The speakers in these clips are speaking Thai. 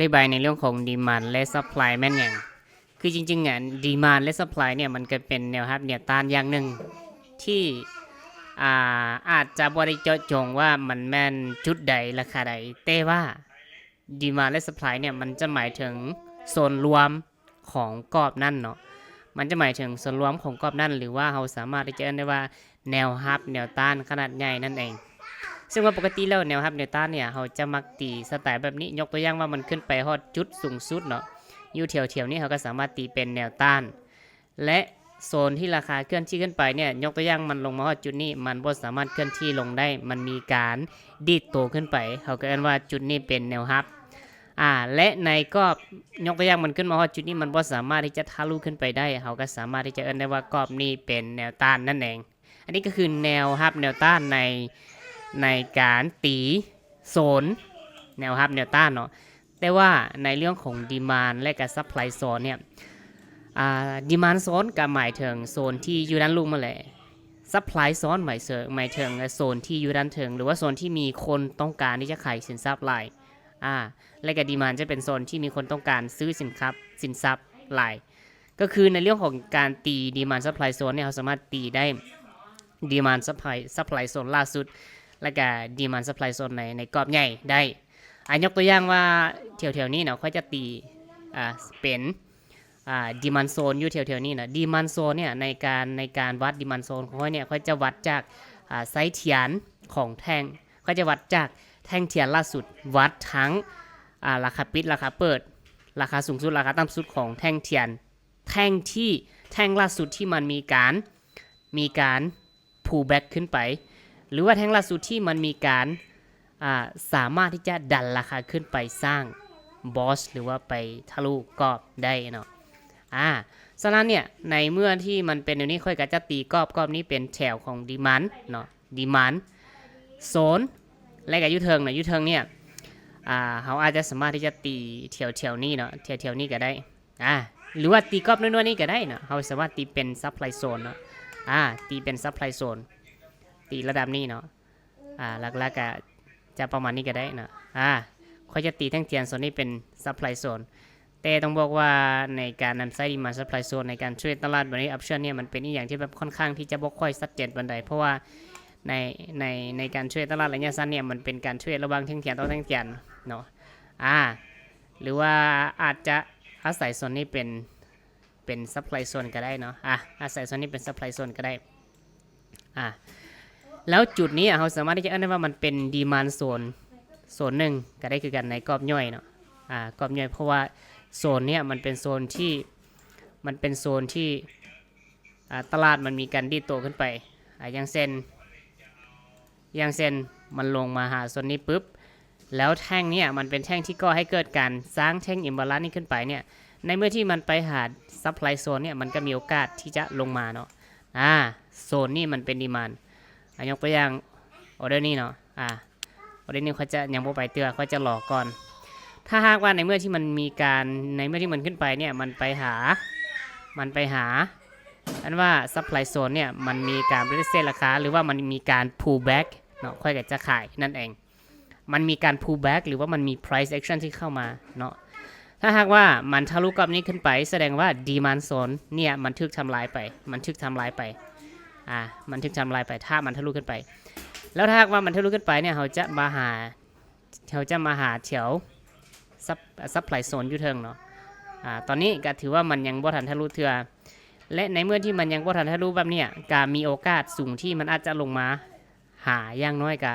ธิบายในเรื่องของ demand และ supply แม่นอย่างคือจริงๆอ่ะ demand และ supply เนี่ยมันก็เป็นแนวรับแนวต้านอย่างหนึ่งที่อาจจะบ่ได้เจาะจงว่ามันแม่นจุดใดราคาใดแต่ว่า demand และ supply เนี่ยมันจะหมายถึงส่วนรวมของกรอบนั่นเนาะมันจะหมายถึงส่วนรวมของกรอบนั่นหรือว่าเราสามารถที่จะเรียกได้ว่าแนวรับแนวต้านขนาดใหญ่นั่นเองซึ่งว่าปกติแล้วแนวรับแนวต้านเนี่ยเราจะมักตีสไตล์แบบนี้ยกตัวอย่างว่ามันขึ้นไปฮอดจุดสูงสุดเนาะอยู่แถวๆนี้เราก็สามารถตีเป็นแนวต้านและโซนที่ราคาเคลื่อนที่ขึ้นไปเนี่ยยกตัวอย่างมันลงมาฮอดจุดนี้มันบ่สามารถเคลื่อนที่ลงได้มันมีการดีดตัวขึ้นไปเขาก็เรียกว่าจุดนี้เป็นแนวรับและในก็ยกตัวอย่างมันขึ้นมาฮอดจุดนี้มันบ่สามารถที่จะทะลุขึ้นไปได้เขาก็สามารถที่จะเอิ้นได้ว่ากรอบนี้เป็นแนวต้านนั่นเองอันนี้ก็คือแนวรับแนวต้านในการตีโซนแนวรับแนวต้านเนาะแต่ว่าในเรื่องของ demand และก็ supply zone เนี่ยdemand zone ก็หมายถึงโซนที่อยู่ด้านลุ่มมาแหละ supply zone หมายถึงโซนที่อยู่ด้านถึงหรือว่าโซนที่มีคนต้องการที่จะขายสินทรัพย์หลายและก็ demand จะเป็นโซนที่มีคนต้องการซื้อสินทรัพย์หลายก็คือในเรื่องของการตี demand supply zone เนี่ยเราสามารถตีได้ demand supply zone ล่าสุดและก็ demand supply zone ในกรอบใหญ่ได้ยกตัวอย่างว่าแถวๆนี้เนาะเขาจะตีเป็นdemand zone อยู่แถวๆนี้นะ demand zone เนี่ยในการวัด demand zone ของเขาเนี่ยเขาจะวัดจากไซส์เทียนของแท่งเขาจะวัดจากแท่งเทียนล่าสุดวัดทั้งราคาปิดราคาเปิดราคาสูงสุดราคาต่ำสุดของแท่งเทียนแท่งล่าสุดที่มันมีการ pull back ขึ้นไปหรือว่าแท่งล่าสุดที่มันมีการสามารถที่จะดันราคาขึ้นไปสร้างบอสหรือว่าไปทะลุกรอบได้เนาะฉะนั้นเนี่ยในเมื่อที่มันเป็นอย่างนี้ค่อยก็จะตีกรอบนี้เป็นแถวของ demand เนาะ demand zone และก็ยูเทิงเนี่ยเขาอาจจะสามารถที่จะตีแถวนี้เนาะแถวนี้ก็ได้หรือว่าตีกรอบน้อยๆนี่ก็ได้เนาะเขาสามารถตีเป็น supply zone เนาะตีเป็น supply zone ตีระดับนี้เนาะหลักๆก็จะประมาณนี้ก็ได้เนาะค่อยจะตีทั้งเทียนโซนนี้เป็น supply zone แต่ต้องบอกว่าในการนำใช้ demand supply zone ในการเทรดตลาดแบบนี้ option เนี่ยมันเป็นอย่างที่แบบค่อนข้างที่จะบ่ค่อยชัดเจนปานใดเพราะว่าในการเทรดตลาดระยะสั้นเนี่ยมันเป็นการเทรดระหว่างแท่งเทียนต่อแท่งเทียนเนาะหรือว่าอาจจะอาศัยโซนนี้เป็น supply zone ก็ได้เนาะอาศัยโซนนี้เป็น supply zone ก็ได้แล้วจุดนี้เราสามารถที่จะเอ่นได้ว่ามันเป็น demand zone โซนหนึ่งก็ได้คือกันในกรอบย่อยเนาะกรอบย่อยเพราะว่าโซนเนี้ยมันเป็นโซนที่ตลาดมันมีการดีดตัวขึ้นไปอย่างเช่นมันลงมาหาโซนนี้ปุ๊บแล้วแท่งเนี้ยมันเป็นแท่งที่ก่อให้เกิดการสร้างแท่งอิมบาลานซ์นี้ขึ้นไปเนี่ยในเมื่อที่มันไปหาซัพพลายโซนเนี่ยมันก็มีโอกาสที่จะลงมาเนาะโซนนี้มันเป็นดีมานด์ยกตัวอย่างออเดอร์นี้เนาะออเดอร์นี้เขาจะยังบ่ไปเตือเขาจะหลอกก่อนถ้าหากว่าในเมื่อที่มันขึ้นไปเนี่ยมันไปหาอันว่า supply zone เนี่ยมันมีการรีเซ็ตราคาหรือว่ามันมีการ pull back เนาะค่อยก็จะขายนั่นเองมันมีการ pull back หรือว่ามันมี price action ที่เข้ามาเนาะถ้าหากว่ามันทะลุกรอบนี้ขึ้นไปแสดงว่า demand zone เนี่ยมันถูกทำลายไปถ้ามันทะลุขึ้นไปแล้วถ้าหากว่ามันทะลุขึ้นไปเนี่ยเขาจะมาหาแถวsupply zone อยู่เทิงเนาะตอนนี้ก็ถือว่ามันยังบ่ทันทะลุเทื่อและในเมื่อที่มันยังบ่ทันทะลุแบบเนี้ยก็มีโอกาสสูงที่มันอาจจะลงมาหาอย่างน้อยก็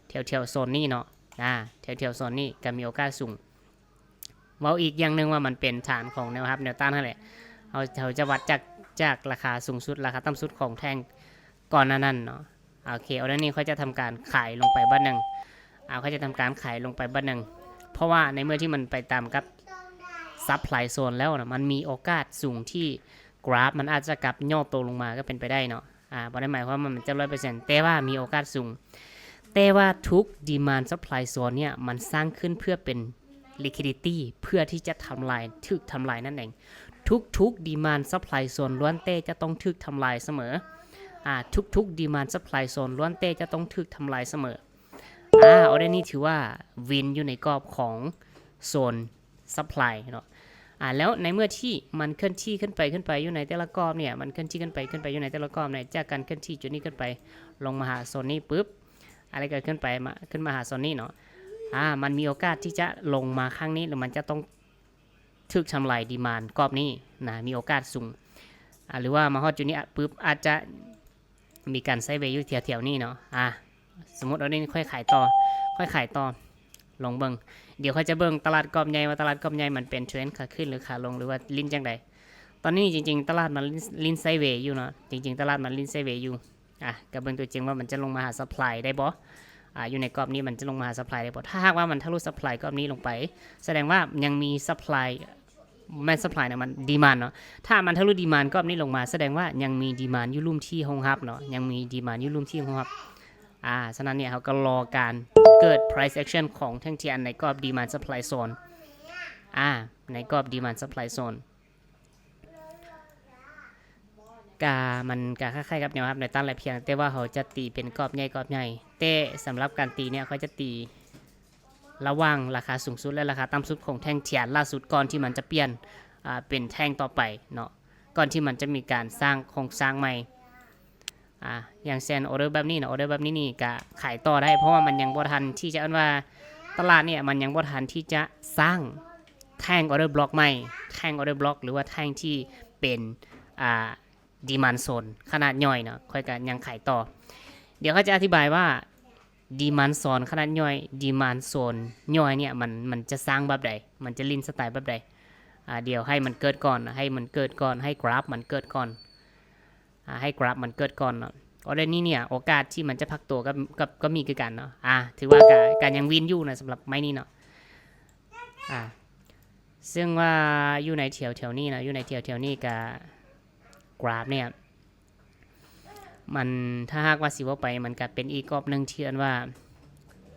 แถวโซนนี้เนาะแถวโซนนี้ก็มีโอกาสสูงเว้าอีกอย่างนึงว่ามันเป็นฐานของแนวรับแนวต้านนั่นแหละเขาจะวัดจากราคาสูงสุดราคาต่ำสุดของแท่งก่อนนั้นเนาะโอเคเอาแล้วนี่เขาจะทำการขายลงไปบ้านนึงเขาจะทำการขายลงไปบ้านนึงเพราะว่าในเมื่อที่มันไปตามกับซับไพลโซนแล้วนะมันมีโอกาสสูงที่กราฟมันอาจจะกลับย่อตัวลงมาก็เป็นไปได้เนาะบ่ได้หมายความว่ามันจะ 100% แต่ว่ามีโอกาสสูงแต่ว่าทุก demand supply zone เนี่ยมันสร้างขึ้นเพื่อเป็น liquidity เพื่อที่จะทำลายนั่นเองทุก demand supply zone ล้วนเต้จะต้องถูกทำลายเสมอทุก demand supply zone ล้วนเต้จะต้องถูกทำลายเสมอเอาได้นี่ถือว่าวินอยู่ในกรอบของโซน supply เนาะแล้วในเมื่อที่มันเคลื่อนที่ขึ้นไปอยู่ในแต่ละกรอบเนี่ยมันเคลื่อนที่ขึ้นไปอยู่ในแต่ละกรอบเนี่ยจากการเคลื่อนที่จุดนี้ขึ้นไปลงมาหาโซนนี้ปุ๊บอะไรเกิดขึ้นไปขึ้นมาหาโซนนี้เนาะมันมีโอกาสที่จะลงมาข้างนี้หรือมันจะต้องถูกทำลายดีมานด์กรอบนี้นะมีโอกาสสูงหรือว่ามาฮอดจุดนี้ปุ๊บอาจจะมีการไซด์เวย์อยู่แถวๆนี้เนาะสมมติเราได้ค่อยขายต่อลงเบิงเดี๋ยวเขาจะเบิงตลาดกรอบใหญ่ว่าตลาดกรอบใหญ่มันเป็นเทรนด์ขาขึ้นหรือขาลงหรือว่าลิ้นจังใดตอนนี้จริงๆตลาดมันลิ้นไซด์เวย์อยู่เนาะจริงๆตลาดมันลิ้นไซด์เวย์อยู่กับเบิงตัวจริงว่ามันจะลงมาหาซัพพลายได้บ่อยู่ในกรอบนี้มันจะลงมาหาซัพพลายได้บ่ถ้าหากว่ามันทะลุซัพพลายกรอบนี้ลงไปแสดงว่ายังมีซัพพลายไม่ซัพพลายนะมันดีมานด์เนาะถ้ามันทะลุดีมานด์กรอบนี้ลงมาแสดงว่ายังมีดีมานด์อยู่ลุ่มที่รองรับเนาะยังมีดีมานด์อยู่ลุ่มที่รองรับฉะนั้นเนี่ยเขาก็รอการเกิด price action ของแท่งเทียนในกรอบ demand supply zone ในกรอบ demand supply zone มันคล้ายๆกับแนวรับในต้านไหลเพียงแต่ว่าเขาจะตีเป็นกรอบใหญ่แต่สำหรับการตีเนี่ยเขาจะตีระหว่างราคาสูงสุดและราคาต่ำสุดของแท่งเทียนล่าสุดก่อนที่มันจะเปลี่ยนเป็นแท่งต่อไปเนาะก่อนที่มันจะมีการสร้างโครงสร้างใหม่อย่างเช่นออเดอร์แบบนี้นะออเดอร์แบบนี้นี่ก็ขายต่อได้เพราะว่ามันยังบ่ทันที่จะว่าตลาดเนี่ยมันยังบ่ทันที่จะสร้างแท่งออเดอร์บล็อกใหม่แท่งออเดอร์บล็อกหรือว่าแท่งที่เป็นดีมานด์โซนขนาดย่อยเนาะค่อยกันยังขายต่อเดี๋ยวเขาจะอธิบายว่าดีมานด์โซนขนาดย่อยดีมานด์โซนย่อยเนี่ยมันจะสร้างแบบใดมันจะลินสไตล์แบบใดเดี๋ยวให้มันเกิดก่อนให้กราฟมันเกิดก่อนให้กราฟมันเกิดก่อนเนาะออเดอร์นี้เนี่ยโอกาสที่มันจะพักตัวก็มีคือกันเนาะถือว่าการยังวินอยู่นะสำหรับไม้นี้เนาะซึ่งว่าอยู่ในแถวนี้นะอยู่ในแถวนี้กับกราฟเนี่ยมันถ้าหากว่าสิว่าไปมันก็เป็นอีกกรอบหนึ่งที่อันว่า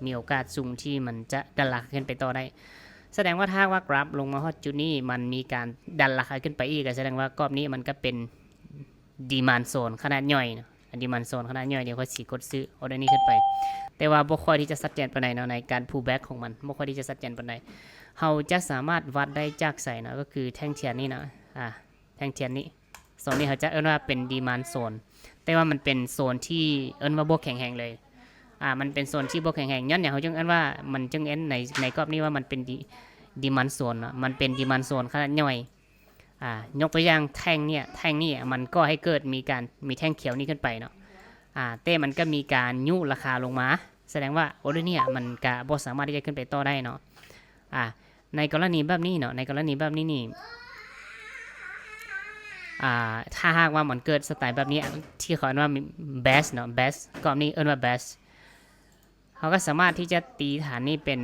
มีโอกาสสูงที่มันจะดันราคาขึ้นไปต่อได้แสดงว่าถ้าว่ากราฟลงมาฮอตจุดนี้มันมีการดันราคาขึ้นไปอีกแสดงว่ากรอบนี้มันก็เป็นดีมานด์โซนขนาดย่อยนะดีมานด์โซนขนาดย่อยเดี๋ยวเขาสีกดซื้อออเดอร์นี้ขึ้นไปแต่ว่าบ่ค่อยที่จะชัดเจนปานใดเนาะในการ pull back ของมันบ่ค่อยที่จะชัดเจนปานใดเราจะสามารถวัดได้จากใส่นะก็คือแท่งเทียนนี้นะแท่งเทียนนี้โซนนี้เขาจะเอิ้นว่าเป็นดีมานด์โซนแต่ว่ามันเป็นโซนที่เอิ้นว่าบ่แข็งแรงเลยมันเป็นโซนที่บ่แข็งแรงย้อนอย่างเขาจึงเอิ้นว่ามันจึงเอิ้นในกรอบนี้ว่ามันเป็นดีมานด์โซนมันเป็นดีมานด์โซนขนาดย่อยยกตัวอย่างแท่งนี่มันก็ให้เกิดมีแท่งเขียวนี้ขึ้นไปเนาะแต่มันก็มีการยุราคาลงมาแสดงว่าออเดอร์เนี่ยมันก็บ่สามารถที่จะขึ้นไปต่อได้เนาะในกรณีแบบนี้เนาะในกรณีแบบนี้นี่ถ้าหากว่ามันเกิดสไตล์แบบนี้ที่เขาเรียกว่า best เนาะ best กรอบนี้เอิ้นว่า best เขาก็สามารถที่จะตีฐานนี้เป็น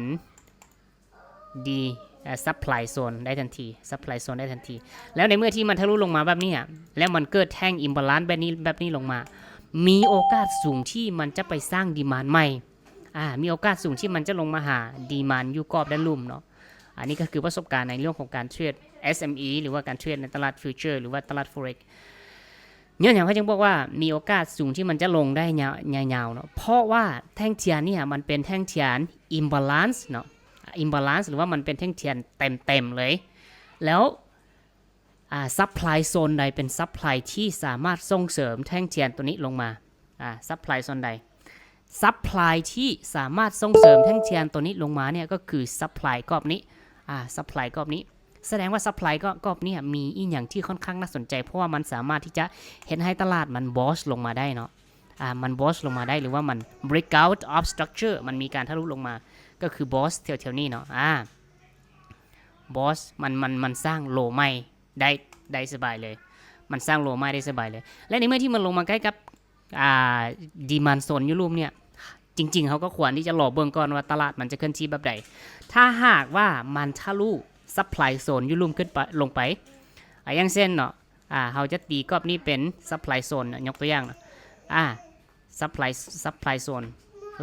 ดีsupply zone ได้ทันที supply zone ได้ทันทีแล้วในเมื่อที่มันทะลุลงมาแบบนี้แล้วมันเกิดแท่ง imbalance แบบนี้ลงมามีโอกาสสูงที่มันจะไปสร้างดีมานด์ใหม่มีโอกาสสูงที่มันจะลงมาหาดีมานด์อยู่กรอบด้านลุ่มเนาะอันนี้ก็คือประสบการณ์ในเรื่องของการเทรด SME หรือว่าการเทรดในตลาดฟิวเจอร์หรือว่าตลาด Forex เนี่ยเขาจึงบอกว่ามีโอกาสสูงที่มันจะลงได้ยาวๆเนาะเพราะว่าแท่งเทียนเนี่ยมันเป็นแท่งเทียน imbalance เนาะimbalance หรือว่ามันเป็นแท่งเทียนเต็มเลยแล้วsupply zone ใดเป็น supply ที่สามารถส่งเสริมแท่งเทียนตัวนี้ลงมาsupply zone ใด supply ที่สามารถส่งเสริมแท่งเทียนตัวนี้ลงมาเนี่ยก็คือ supply กรอบนี้supply กรอบนี้แสดงว่า supply กรอบนี้มีอีกอย่างที่ค่อนข้างน่าสนใจเพราะว่ามันสามารถที่จะเห็นให้ตลาดมัน bounce ลงมาได้เนาะมัน bounce ลงมาได้หรือว่ามัน breakout of structure มันมีการทะลุลงมาก็คือบอสแถวๆนี้เนาะบอสมันสร้างโลใหม่ได้สบายเลยมันสร้างโลใหม่ได้สบายเลยและในเมื่อที่มันลงมาใกล้กับดีมานด์โซนยุโรปเนี่ยจริงๆเขาก็ควรที่จะรอเบิ่งก่อนว่าตลาดมันจะเคลื่อนที่แบบใดถ้าหากว่ามันทะลุซัพพลายโซนยุโรปขึ้นไปลงไปอย่างเช่นเนาะเขาจะตีกรอบนี้เป็นซัพพลายโซนยกตัวอย่างเนาะซัพพลายโซน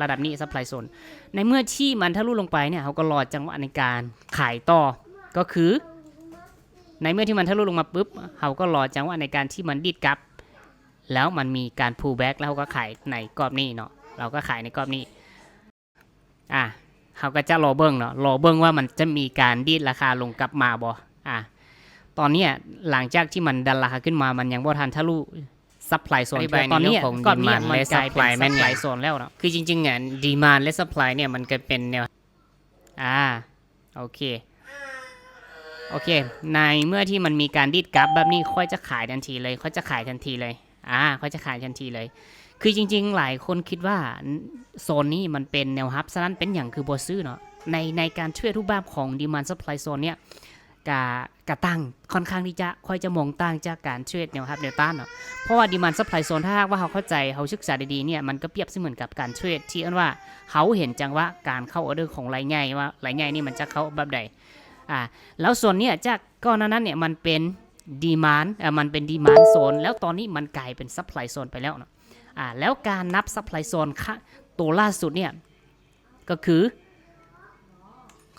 ระดับนี้ supply zone ในเมื่อที่มันทะลุลงไปเนี่ยเขาก็รอจังหวะในการขายต่อก็คือในเมื่อที่มันทะลุลงมาปุ๊บเขาก็รอจังหวะในการที่มันดิดกลับแล้วมันมีการ pull back แล้วเขาก็ขายในกรอบนี้เนาะเราก็ขายในกรอบนี้ เขาก็จะรอเบิ่งเนาะรอเบิ่งว่ามันจะมีการดีดราคาลงกลับมาบ่ตอนนี้หลังจากที่มันดันราคาขึ้นมามันยังบ่ทันทะลุซัพพลายโซนตอนนี้ก่อนนี้มันกลายเป็นซัพพลายโซนแล้วเนาะคือจริงๆอ่ะดีมานด์และซัพพลายเนี่ยมันก็เป็นแนวโอเคในเมื่อที่มันมีการดีดกราฟแบบนี้ค่อยจะขายทันทีเลยค่อยจะขายทันทีเลยคือจริงๆหลายคนคิดว่าโซนนี้มันเป็นแนวรับฉะนั้นเป็นอย่างคือบ่ซื้อเนาะในการเทรดรูปแบบของ demand supply zone เนี่ยกะตั้งค่อนข้างที่จะค่อยจะมองต่างจากการเทรดแนวรับแนวต้านเนาะเพราะว่า demand supply zone ถ้าหากว่าเขาเข้าใจเขาศึกษาดีๆเนี่ยมันก็เปรียบเสมือนกับการเทรดที่ว่าเขาเห็นจังว่าการเข้าออเดอร์ของรายใหญ่ว่ารายใหญ่นี่มันจะเข้าแบบใดแล้วส่วนเนี้ยจากก่อนนั้นเนี่ยมันเป็น demand โซนแล้วตอนนี้มันกลายเป็น supply zone ไปแล้วเนาะแล้วการนับ supply zone ตัวล่าสุดเนี่ยก็คือ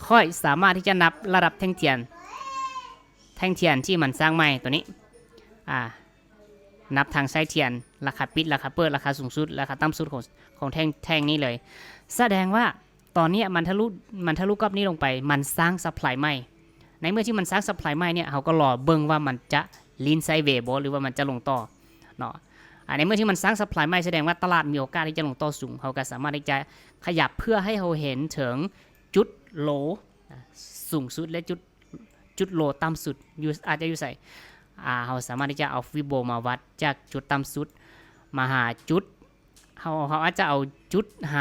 ค่อยสามารถที่จะนับระดับแท่งเทียนที่มันสร้างใหม่ตัวนี้นับทางไซเทียนราคาปิดราคาเปิดราคาสูงสุดราคาต่ำสุดของแท่งนี้เลยแสดงว่าตอนนี้มันทะลุกรอบนี้ลงไปมันสร้างซัพพลายใหม่ในเมื่อที่มันสร้างซัพพลายใหม่เนี่ยเขาก็รอเบิ่งว่ามันจะลีนไซเวย์บ่หรือว่ามันจะลงต่อเนาะในเมื่อที่มันสร้างซัพพลายใหม่แสดงว่าตลาดมีโอกาสที่จะลงต่อสูงเขาก็สามารถที่จะขยับเพื่อให้เขาเห็นถึงจุดโลสูงสุดและจุดโลต่ำสุดอาจจะอยู่ใส่เขาสามารถที่จะเอาฟิโบมาวัดจากจุดต่ำสุดมาหาจุดเขาอาจจะเอาจุดไฮ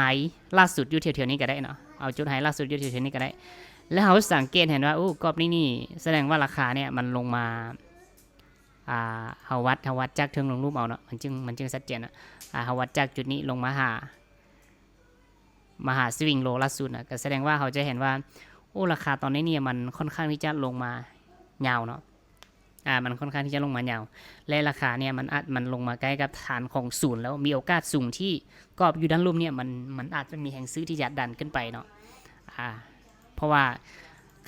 ล่าสุดอยู่แถวๆนี้ก็ได้เนาะเอาจุดไฮล่าสุดอยู่แถวๆนี้ก็ได้แล้วเขาสังเกตเห็นว่ากรอบนี้แสดงว่าราคาเนี่ยมันลงมาเขาวัดจากเทิงลงรูปเอาเนาะมันจึงชัดเจนเขาวัดจากจุดนี้ลงมาหาสวิงโลล่าสุดก็แสดงว่าเขาจะเห็นว่าราคาตอนนี้เนี่ยมันค่อนข้างที่จะลงมายาวเนาะมันค่อนข้างที่จะลงมายาวและราคาเนี่ยมันลงมาใกล้กับฐานของศูนย์แล้วมีโอกาสสูงที่กรอบอยู่ด้านลุ่มเนี่ยมันอาจจะมีแห่งซื้อที่จะดันขึ้นไปเนาะเพราะว่า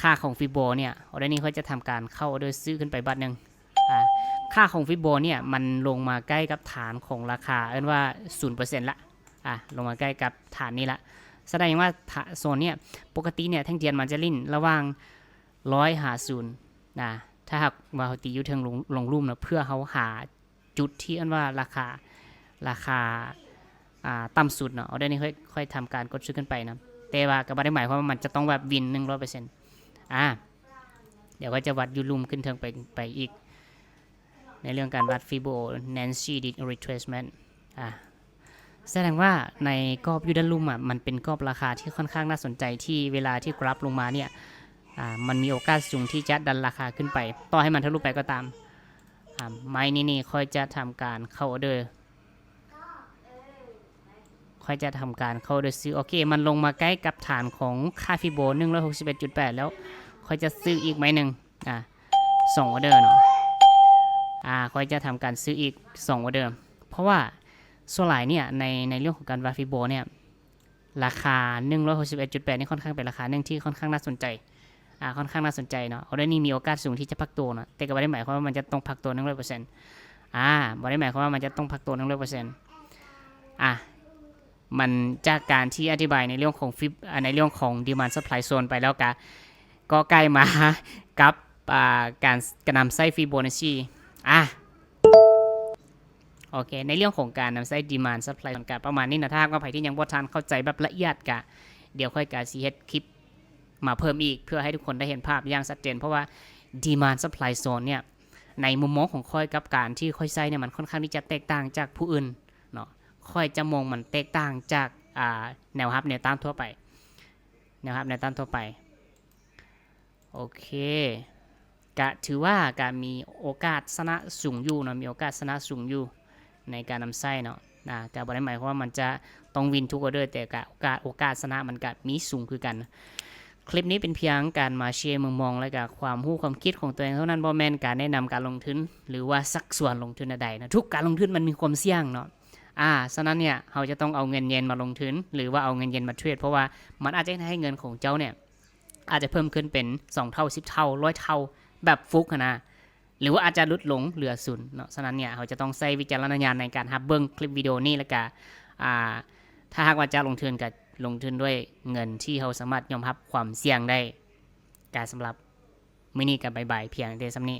ค่าของฟิโบเนี่ยออเดอร์นี้เขาจะทำการเข้าออเดอร์ซื้อขึ้นไปบัตรนึงค่าของฟิโบเนี่ยมันลงมาใกล้กับฐานของราคาว่า 0% ละลงมาใกล้กับฐานนี้ละแสดงว่าโซนเนี่ยปกติเนี่ยแท่งเทียนมันจะลิ่นระหว่าง150ถ้าหากว่าเขาตีอยู่เทิงลงลุ่มนะเพื่อเขาหาจุดที่ว่าราคาต่ำสุดเนาะเอาได้นี่ค่อยทำการกดซื้อขึ้นไปนะแต่ว่าก็ไม่ได้หมายความว่ามันจะต้องแบบวิน 100%เดี๋ยวก็จะวัดยูลุ่มขึ้นเทิงไปอีกในเรื่องการวัดฟิโบนันซีดิรีเทรสเมนต์แสดงว่าในกรอบยูดันลุ่มมันเป็นกรอบราคาที่ค่อนข้างน่าสนใจที่เวลาที่กราฟลงมาเนี่ยมันมีโอกาสสูงที่จะดันราคาขึ้นไปต่อให้มันทะลุไปก็ตามไม้นี่ค่อยจะทำการเข้าออเดอร์ซื้อโอเคมันลงมาใกล้กับฐานของค่าฟิโบ 161.8 แล้วค่อยจะซื้ออีกไม้หนึ่ง2ออเดอร์เนาะค่อยจะทำการซื้ออีก2ออเดอร์เพราะว่าส่วนหลายเนี่ยในเรื่องของการวัดฟิโบเนี่ยราคา 161.8 นี่ค่อนข้างเป็นราคาหนึ่งที่ค่อนข้างน่าสนใจค่อนข้างน่าสนใจเนาะออเดอร์นี้มีโอกาสสูงที่จะพักตัวเนาะแต่ก็ไม่ได้หมายความว่ามันจะต้องพักตัว 100%ไม่ได้หมายความว่ามันจะต้องพักตัว 100%มันจากการที่อธิบายในเรื่องของในเรื่องของ demand supply zone ไปแล้วก็ใกล้มากับการกระนำไส้ฟิโบนัชชีโอเคในเรื่องของการนำไส้ demand supply กันประมาณนี้นะถ้าว่าใครที่ยังบ่ทันเข้าใจแบบละเอียดเดี๋ยวค่อยสิเฮ็ดคลิปมาเพิ่มอีกเพื่อให้ทุกคนได้เห็นภาพอย่างชัดเจนเพราะว่า demand supply zone เนี่ยในมุมมองของค่อยกับการที่ค่อยใช้เนี่ยมันค่อนข้างที่จะแตกต่างจากผู้อื่นเนาะค่อยจะมองมันแตกต่างจากแนวรับแนวต้านทั่วไปโอเคก็ถือว่าการมีโอกาสชนะสูงอยู่เนาะมีโอกาสชนะสูงอยู่ในการนำไส้เนาะก็บ่ได้หมายความว่ามันจะต้องวินทุกออเดอร์แต่โอกาสชนะมันก็มีสูงคือกันคลิปนี้เป็นเพียงการมาแชร์มุมมองและก็ความรู้ความคิดของตัวเองเท่านั้นบ่แม่นการแนะนำการลงทุนหรือว่าสักส่วนลงทุนใดนะทุกการลงทุนมันมีความเสี่ยงเนาะฉะนั้นเนี่ยเราจะต้องเอาเงินเย็นมาลงทุนหรือว่าเอาเงินเย็นมาเทรดเพราะว่ามันอาจจะให้เงินของเจ้าเนี่ยอาจจะเพิ่มขึ้นเป็น2เท่า10เท่า100เท่าแบบฟุกนะหรือว่าอาจจะลดลงเหลือศูนย์เนาะฉะนั้นเนี่ยเราจะต้องใช้วิจารณญาณในการรับเบิ่งคลิปวิดีโอนี้แล้วก็ถ้าหากว่าจะลงทุนก็ ลงทุนด้วยเงินที่เราสามารถยอมรับความเสี่ยงได้การสำหรับมื้อนี้ก็บ๊ายบายเพียงแต่ส่ำนี้